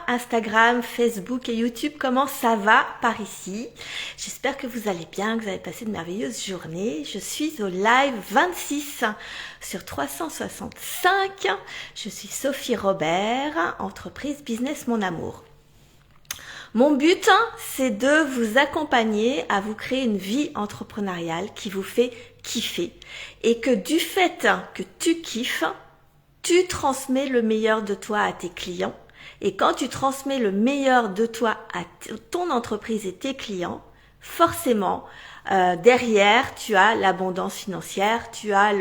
Instagram, Facebook et YouTube, comment ça va par ici? J'espère que vous allez bien, que vous avez passé de merveilleuses journées. Je suis au live 26 sur 365. Je suis Sophie Robert, entreprise Business Mon Amour. Mon but, c'est de vous accompagner à vous créer une vie entrepreneuriale qui vous fait kiffer et que du fait que tu kiffes, tu transmets le meilleur de toi à tes clients. Et quand tu transmets le meilleur de toi à ton entreprise et tes clients, forcément, derrière, tu as l'abondance financière, tu as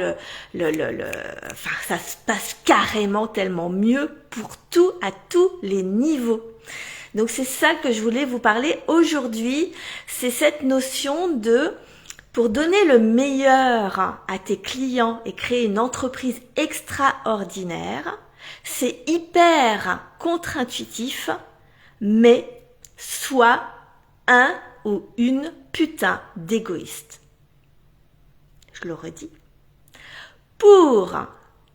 enfin, ça se passe carrément tellement mieux pour tout, à tous les niveaux. Donc c'est ça que je voulais vous parler aujourd'hui, c'est cette notion de, pour donner le meilleur à tes clients et créer une entreprise extraordinaire, c'est hyper contre-intuitif, mais sois un ou une putain d'égoïste. Je le redis. Pour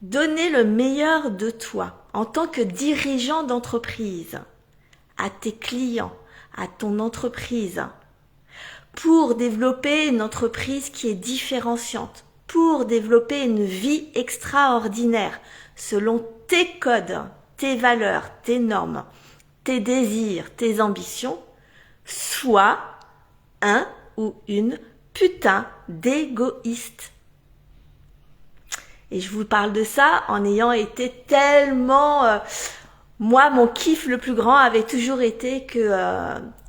donner le meilleur de toi en tant que dirigeant d'entreprise, à tes clients, à ton entreprise, pour développer une entreprise qui est différenciante, pour développer une vie extraordinaire, selon tes codes, tes valeurs, tes normes, tes désirs, tes ambitions, sois un ou une putain d'égoïste. Et je vous parle de ça en ayant été tellement... Moi, mon kiff le plus grand avait toujours été que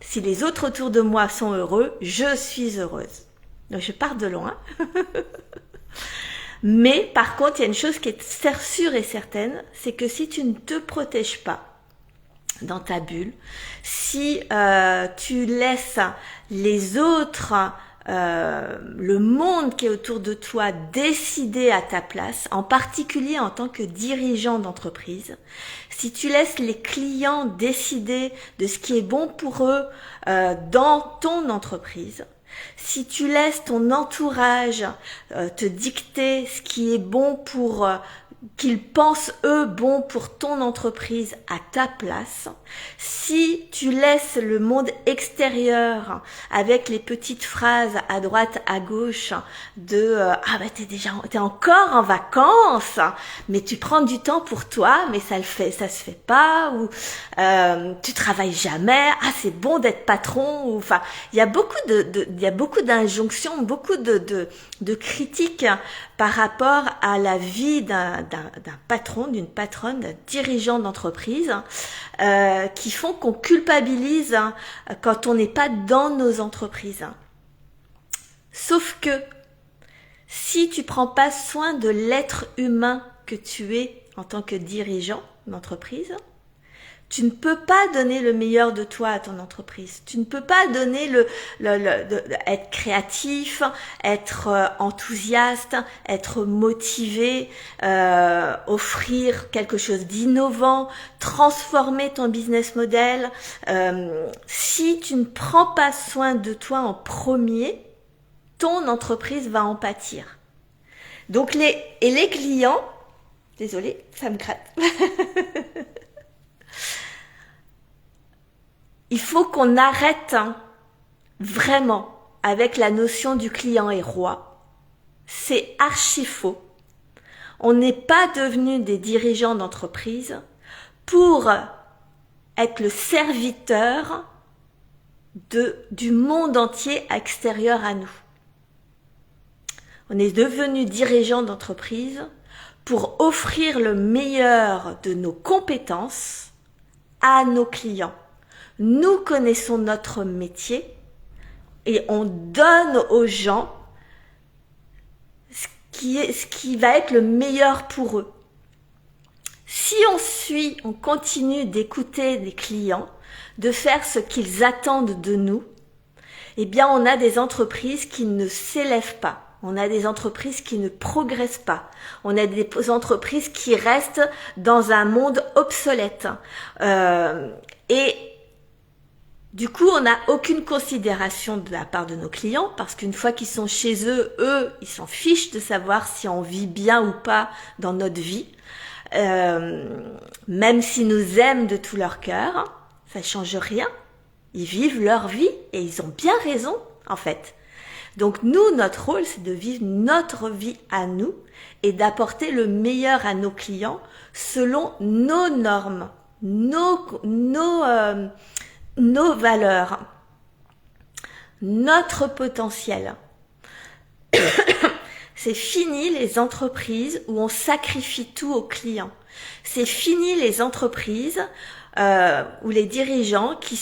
si les autres autour de moi sont heureux, je suis heureuse. Donc, je pars de loin. Mais par contre, il y a une chose qui est sûre et certaine, c'est que si tu ne te protèges pas dans ta bulle, si tu laisses les autres, le monde qui est autour de toi décider à ta place, en particulier en tant que dirigeant d'entreprise, si tu laisses les clients décider de ce qui est bon pour eux dans ton entreprise, si tu laisses ton entourage te dicter ce qui est bon pour qu'ils pensent eux bon pour ton entreprise à ta place, si tu laisses le monde extérieur avec les petites phrases à droite à gauche de ah bah t'es encore en vacances, mais tu prends du temps pour toi, mais ça se fait pas, ou tu travailles jamais, ah c'est bon d'être patron, ou enfin il y a beaucoup d'injonctions, beaucoup de critiques par rapport à la vie d'un patron, d'une patronne, d'un dirigeant d'entreprise, qui font qu'on culpabilise quand on n'est pas dans nos entreprises. Sauf que si tu prends pas soin de l'être humain que tu es en tant que dirigeant d'entreprise, tu ne peux pas donner le meilleur de toi à ton entreprise. Tu ne peux pas donner être créatif, être enthousiaste, être motivé, offrir quelque chose d'innovant, transformer ton business model. Si tu ne prends pas soin de toi en premier, ton entreprise va en pâtir. Donc les clients, désolée, ça me gratte. Il faut qu'on arrête vraiment avec la notion du client est roi. C'est archi faux. On n'est pas devenu des dirigeants d'entreprise pour être le serviteur du monde entier extérieur à nous. On est devenu dirigeants d'entreprise pour offrir le meilleur de nos compétences à nos clients. Nous connaissons notre métier et on donne aux gens ce qui va être le meilleur pour eux. Si on continue d'écouter les clients, de faire ce qu'ils attendent de nous, eh bien on a des entreprises qui ne s'élèvent pas. On a des entreprises qui ne progressent pas. On a des entreprises qui restent dans un monde obsolète. Et du coup, on n'a aucune considération de la part de nos clients parce qu'une fois qu'ils sont chez eux, ils s'en fichent de savoir si on vit bien ou pas dans notre vie. même s'ils nous aiment de tout leur cœur, ça change rien. Ils vivent leur vie et ils ont bien raison, en fait. Donc nous, notre rôle, c'est de vivre notre vie à nous et d'apporter le meilleur à nos clients selon nos normes, nos valeurs, notre potentiel. C'est fini les entreprises où on sacrifie tout aux clients. C'est fini les entreprises ou les dirigeants qui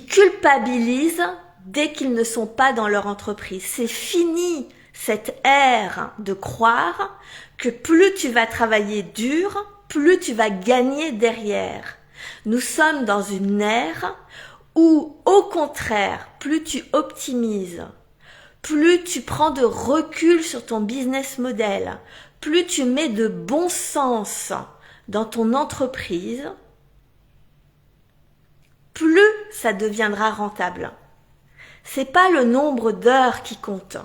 culpabilisent dès qu'ils ne sont pas dans leur entreprise. C'est fini cette ère de croire que plus tu vas travailler dur, plus tu vas gagner derrière. Nous sommes dans une ère où, au contraire, plus tu optimises, plus tu prends de recul sur ton business model, plus tu mets de bon sens dans ton entreprise, plus ça deviendra rentable. C'est pas le nombre d'heures qui compte.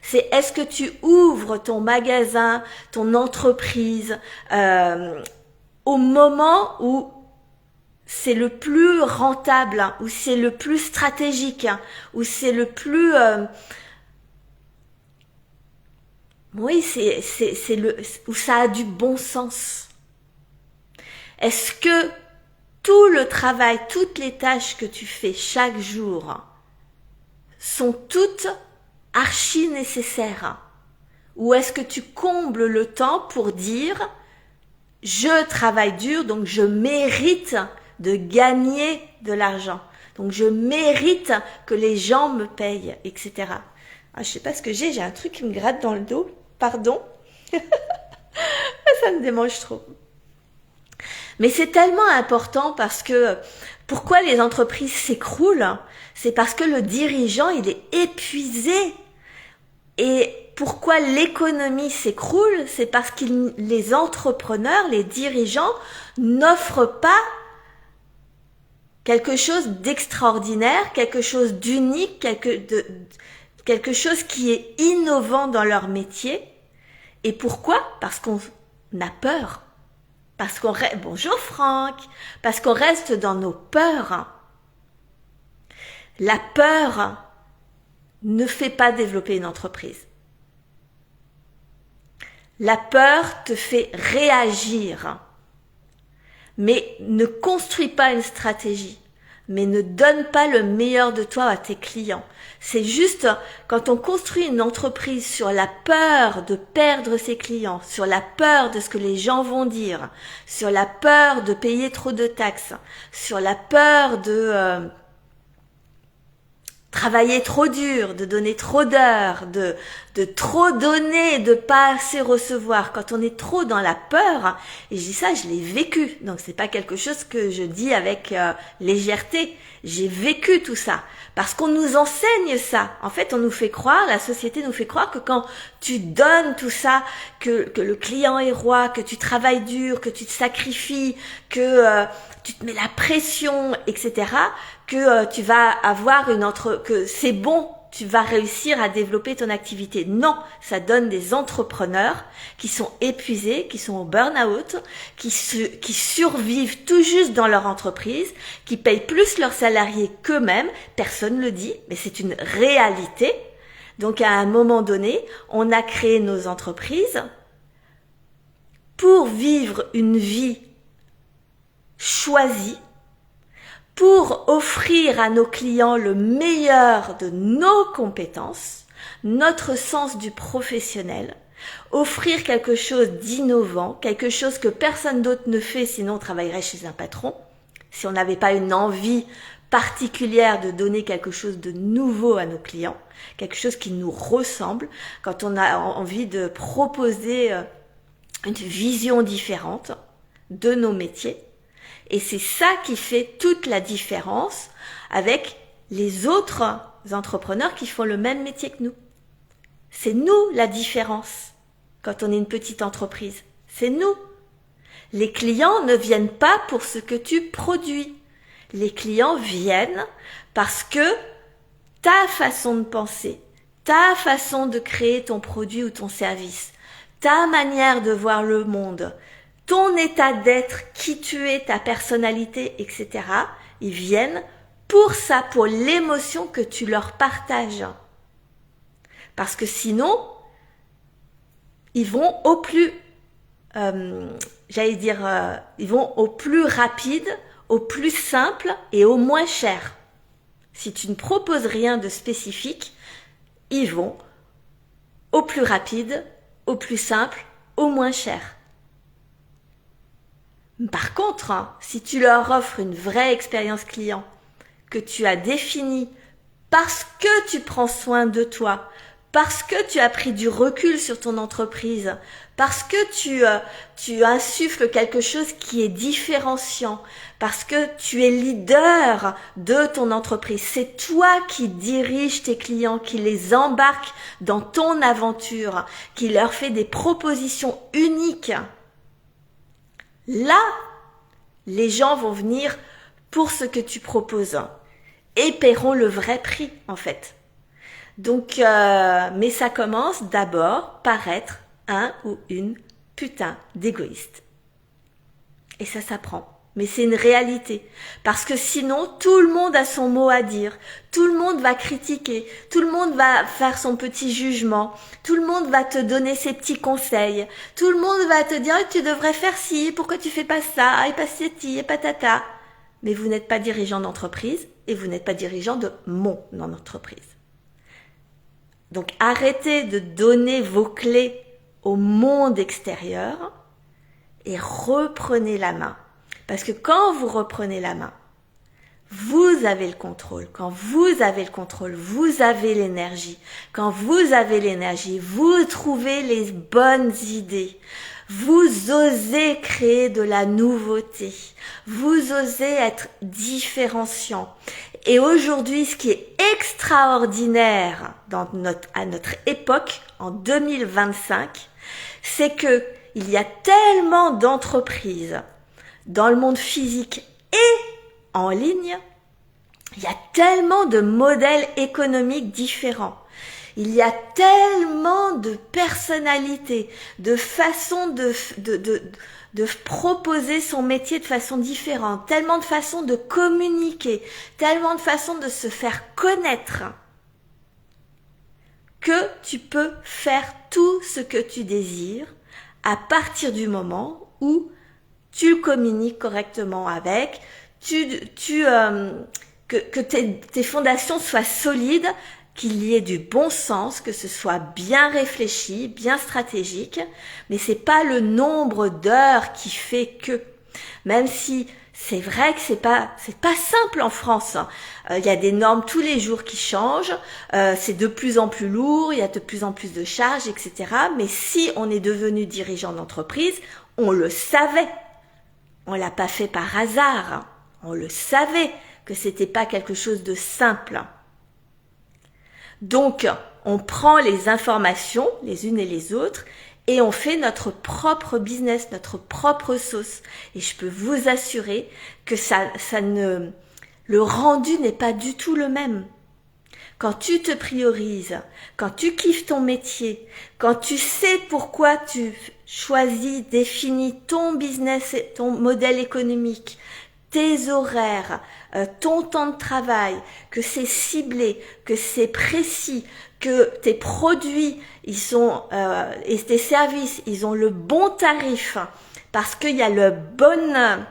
C'est est-ce que tu ouvres ton magasin, ton entreprise au moment où c'est le plus rentable, où c'est le plus stratégique, où c'est le plus oui, c'est le où ça a du bon sens. Est-ce que tout le travail, toutes les tâches que tu fais chaque jour sont toutes archi nécessaires? Ou est-ce que tu combles le temps pour dire je travaille dur, donc je mérite de gagner de l'argent, donc je mérite que les gens me payent, etc. Ah, je sais pas ce que j'ai un truc qui me gratte dans le dos, pardon. Ça me démange trop. Mais c'est tellement important parce que pourquoi les entreprises s'écroulent? C'est parce que le dirigeant, il est épuisé. Et pourquoi l'économie s'écroule? C'est parce que les entrepreneurs, les dirigeants n'offrent pas quelque chose d'extraordinaire, quelque chose d'unique, quelque chose qui est innovant dans leur métier. Et pourquoi? Parce qu'on a peur. Parce qu'on reste, bonjour Franck, parce qu'on reste dans nos peurs. La peur ne fait pas développer une entreprise. La peur te fait réagir, mais ne construis pas une stratégie, mais ne donne pas le meilleur de toi à tes clients. C'est juste quand on construit une entreprise sur la peur de perdre ses clients, sur la peur de ce que les gens vont dire, sur la peur de payer trop de taxes, sur la peur de travailler trop dur, de donner trop d'heures, de trop donner, de pas assez recevoir. Quand on est trop dans la peur, et je dis ça, je l'ai vécu, donc c'est pas quelque chose que je dis avec légèreté. J'ai vécu tout ça parce qu'on nous enseigne ça. En fait, on nous fait croire, la société nous fait croire que quand tu donnes tout ça, que le client est roi, que tu travailles dur, que tu te sacrifies, que tu te mets la pression, etc., que tu vas avoir que c'est bon, tu vas réussir à développer ton activité. Non, ça donne des entrepreneurs qui sont épuisés, qui sont au burn-out, qui survivent tout juste dans leur entreprise, qui payent plus leurs salariés qu'eux-mêmes. Personne ne le dit, mais c'est une réalité. Donc à un moment donné, on a créé nos entreprises pour vivre une vie choisie, pour offrir à nos clients le meilleur de nos compétences, notre sens du professionnel, offrir quelque chose d'innovant, quelque chose que personne d'autre ne fait, sinon on travaillerait chez un patron. Si on n'avait pas une envie particulière de donner quelque chose de nouveau à nos clients, quelque chose qui nous ressemble, quand on a envie de proposer une vision différente de nos métiers. Et c'est ça qui fait toute la différence avec les autres entrepreneurs qui font le même métier que nous. C'est nous la différence quand on est une petite entreprise. C'est nous. Les clients ne viennent pas pour ce que tu produis. Les clients viennent parce que ta façon de penser, ta façon de créer ton produit ou ton service, ta manière de voir le monde, ton état d'être, qui tu es, ta personnalité, etc. Ils viennent pour ça, pour l'émotion que tu leur partages. Parce que sinon, ils vont au plus, ils vont au plus rapide, au plus simple et au moins cher. Si tu ne proposes rien de spécifique, ils vont au plus rapide, au plus simple, au moins cher. Par contre, si tu leur offres une vraie expérience client que tu as définie parce que tu prends soin de toi, parce que tu as pris du recul sur ton entreprise, parce que tu insuffles quelque chose qui est différenciant, parce que tu es leader de ton entreprise. C'est toi qui diriges tes clients, qui les embarque dans ton aventure, qui leur fait des propositions uniques. Là, les gens vont venir pour ce que tu proposes et paieront le vrai prix en fait. Donc, mais ça commence d'abord par être un ou une putain d'égoïste. Et ça s'apprend. Mais c'est une réalité. Parce que sinon, tout le monde a son mot à dire. Tout le monde va critiquer. Tout le monde va faire son petit jugement. Tout le monde va te donner ses petits conseils. Tout le monde va te dire « Tu devrais faire ci, pourquoi tu fais pas ça, et pas ci, et patata ». Mais vous n'êtes pas dirigeant d'entreprise et vous n'êtes pas dirigeant de mon entreprise. Donc arrêtez de donner vos clés au monde extérieur et reprenez la main. Parce que quand vous reprenez la main, vous avez le contrôle. Quand vous avez le contrôle, vous avez l'énergie. Quand vous avez l'énergie, vous trouvez les bonnes idées. Vous osez créer de la nouveauté. Vous osez être différenciant. Et aujourd'hui, ce qui est extraordinaire à notre époque, en 2025, c'est que il y a tellement d'entreprises dans le monde physique et en ligne, il y a tellement de modèles économiques différents. Il y a tellement de personnalités, de façons de proposer son métier de façon différente, tellement de façons de communiquer, tellement de façons de se faire connaître, que tu peux faire tout ce que tu désires à partir du moment où tu communiques correctement avec, que tes fondations soient solides, qu'il y ait du bon sens, que ce soit bien réfléchi, bien stratégique, mais c'est pas le nombre d'heures qui fait que, même si c'est vrai que c'est pas simple en France. Il y a des normes tous les jours qui changent, c'est de plus en plus lourd, il y a de plus en plus de charges, etc. Mais si on est devenu dirigeant d'entreprise, on le savait. On l'a pas fait par hasard. On le savait que c'était pas quelque chose de simple. Donc, on prend les informations, les unes et les autres, et on fait notre propre business, notre propre sauce. Et je peux vous assurer que le rendu n'est pas du tout le même. Quand tu te priorises, quand tu kiffes ton métier, quand tu sais pourquoi tu choisis, définis ton business, ton modèle économique, tes horaires, ton temps de travail, que c'est ciblé, que c'est précis, que tes produits et tes services, ils ont le bon tarif parce qu'il y a le bon,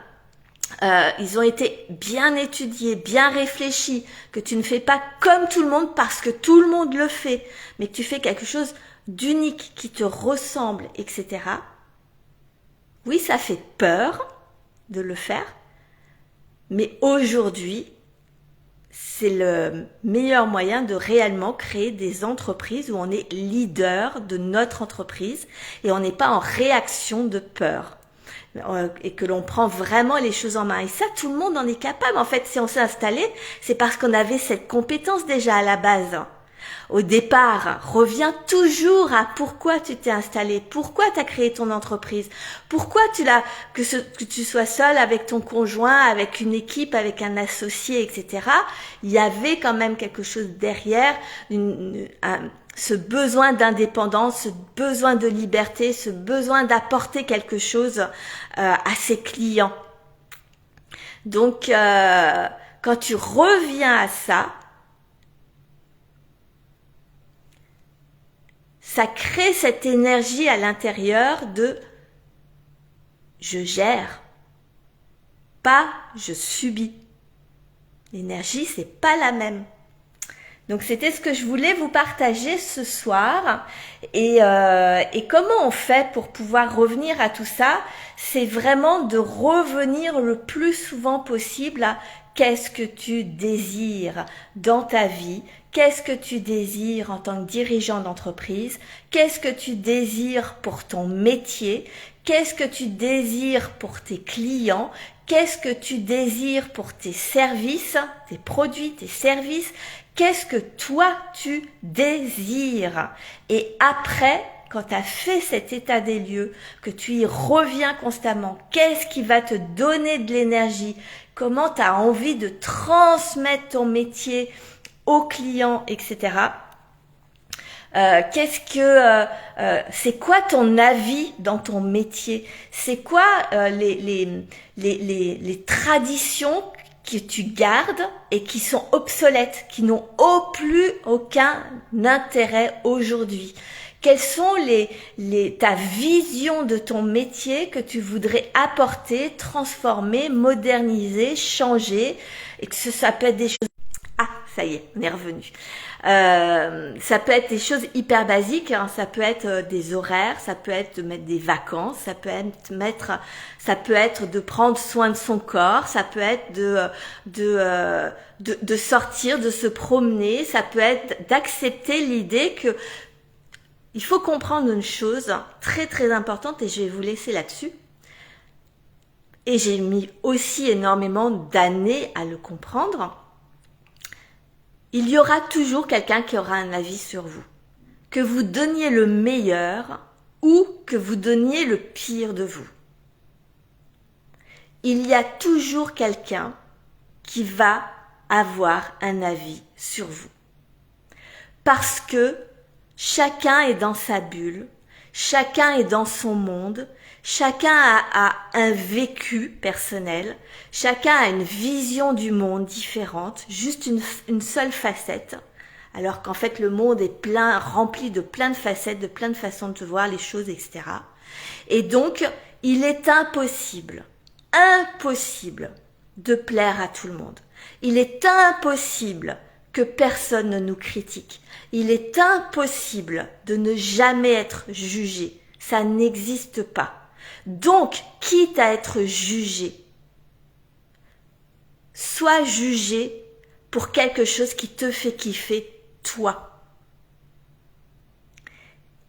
ils ont été bien étudiés, bien réfléchis, que tu ne fais pas comme tout le monde parce que tout le monde le fait, mais que tu fais quelque chose d'unique qui te ressemble, etc. Oui, ça fait peur de le faire, mais aujourd'hui, c'est le meilleur moyen de réellement créer des entreprises où on est leader de notre entreprise et on n'est pas en réaction de peur et que l'on prend vraiment les choses en main. Et ça, tout le monde en est capable. En fait, si on s'est installé, c'est parce qu'on avait cette compétence déjà à la base. Au départ, reviens toujours à pourquoi tu t'es installé, pourquoi tu as créé ton entreprise, pourquoi que tu sois seul avec ton conjoint, avec une équipe, avec un associé, etc. Il y avait quand même quelque chose derrière, ce besoin d'indépendance, ce besoin de liberté, ce besoin d'apporter quelque chose à ses clients. Donc, quand tu reviens à ça, ça crée cette énergie à l'intérieur de je gère, pas je subis. L'énergie, c'est pas la même. Donc c'était ce que je voulais vous partager ce soir. Et comment on fait pour pouvoir revenir à tout ça? C'est vraiment de revenir le plus souvent possible à qu'est-ce que tu désires dans ta vie, qu'est-ce que tu désires en tant que dirigeant d'entreprise, qu'est-ce que tu désires pour ton métier, qu'est-ce que tu désires pour tes clients, qu'est-ce que tu désires pour tes services, tes produits, tes services, qu'est-ce que toi tu désires. Et après, quand tu as fait cet état des lieux, que tu y reviens constamment, qu'est-ce qui va te donner de l'énergie, comment tu as envie de transmettre ton métier aux clients, etc. C'est quoi ton avis dans ton métier? C'est quoi les traditions que tu gardes et qui sont obsolètes, qui n'ont plus aucun intérêt aujourd'hui? Quelles sont ta vision de ton métier que tu voudrais apporter, transformer, moderniser, changer, et que ça peut être des choses... Ah, ça y est, on est revenu. Ça peut être des choses hyper basiques, hein. Ça peut être des horaires, ça peut être de mettre des vacances, ça peut être de prendre soin de son corps, ça peut être de sortir, de se promener, ça peut être d'accepter l'idée que il faut comprendre une chose très très importante, et je vais vous laisser là-dessus. Et j'ai mis aussi énormément d'années à le comprendre. Il y aura toujours quelqu'un qui aura un avis sur vous. Que vous donniez le meilleur ou que vous donniez le pire de vous. Il y a toujours quelqu'un qui va avoir un avis sur vous. Parce que chacun est dans sa bulle, chacun est dans son monde, chacun a un vécu personnel, chacun a une vision du monde différente, juste une seule facette, alors qu'en fait le monde est rempli de plein de facettes, de plein de façons de voir les choses, etc. Et donc, il est impossible de plaire à tout le monde. Il est impossible que personne ne nous critique. Il est impossible de ne jamais être jugé. Ça n'existe pas. Donc, quitte à être jugé, sois jugé pour quelque chose qui te fait kiffer, toi.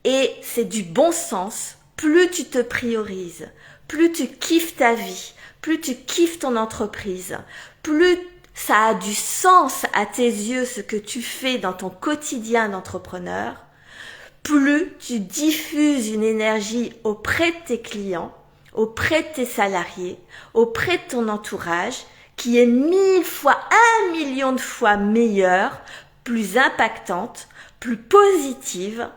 Et c'est du bon sens. Plus tu te priorises, plus tu kiffes ta vie, plus tu kiffes ton entreprise, plus ça a du sens à tes yeux ce que tu fais dans ton quotidien d'entrepreneur, plus tu diffuses une énergie auprès de tes clients, auprès de tes salariés, auprès de ton entourage, qui est 1000 fois, 1 million de fois meilleure, plus impactante, plus positive,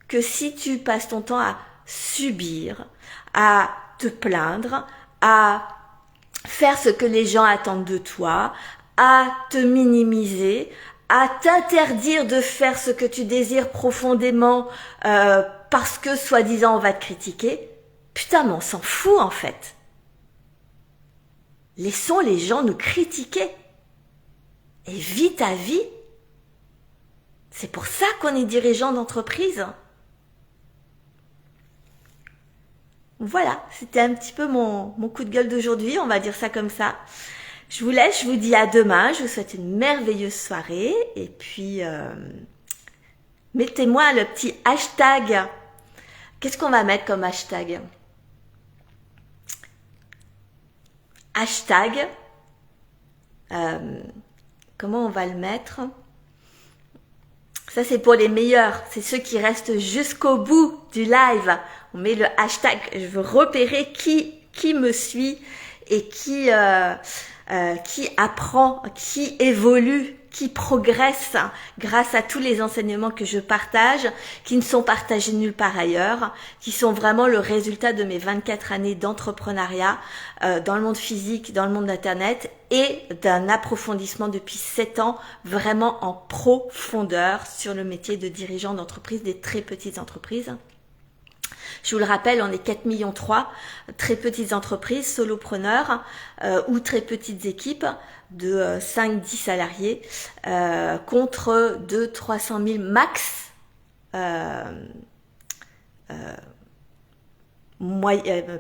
que si tu passes ton temps à subir, à te plaindre, à faire ce que les gens attendent de toi, à te minimiser, à t'interdire de faire ce que tu désires profondément parce que soi-disant on va te critiquer. Putain, mais on s'en fout en fait. Laissons les gens nous critiquer. Et vis ta vie. C'est pour ça qu'on est dirigeant d'entreprise. Voilà, c'était un petit peu mon coup de gueule d'aujourd'hui, on va dire ça comme ça. Je vous laisse, je vous dis à demain, je vous souhaite une merveilleuse soirée et puis mettez-moi le petit hashtag. Qu'est-ce qu'on va mettre comme hashtag? Hashtag, comment on va le mettre? Ça c'est pour les meilleurs, c'est ceux qui restent jusqu'au bout du live. On met le hashtag, je veux repérer qui me suit et qui qui apprend, qui évolue, qui progresse grâce à tous les enseignements que je partage, qui ne sont partagés nulle part ailleurs, qui sont vraiment le résultat de mes 24 années d'entrepreneuriat dans le monde physique, dans le monde d'Internet et d'un approfondissement depuis 7 ans vraiment en profondeur sur le métier de dirigeant d'entreprise, des très petites entreprises. Je vous le rappelle, on est 4,3 millions, très petites entreprises, solopreneurs ou très petites équipes de 5-10 salariés contre 200-300 000 max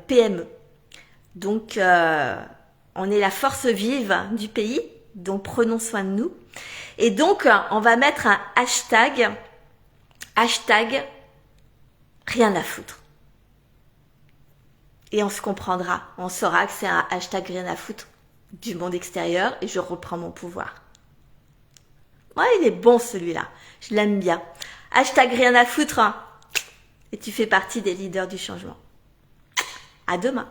PME. Donc, on est la force vive du pays, donc prenons soin de nous. Et donc, on va mettre un hashtag rien à foutre. Et on se comprendra, on saura que c'est un hashtag rien à foutre du monde extérieur et je reprends mon pouvoir. Ouais, il est bon celui-là, je l'aime bien. Hashtag rien à foutre, hein. Et tu fais partie des leaders du changement. À demain.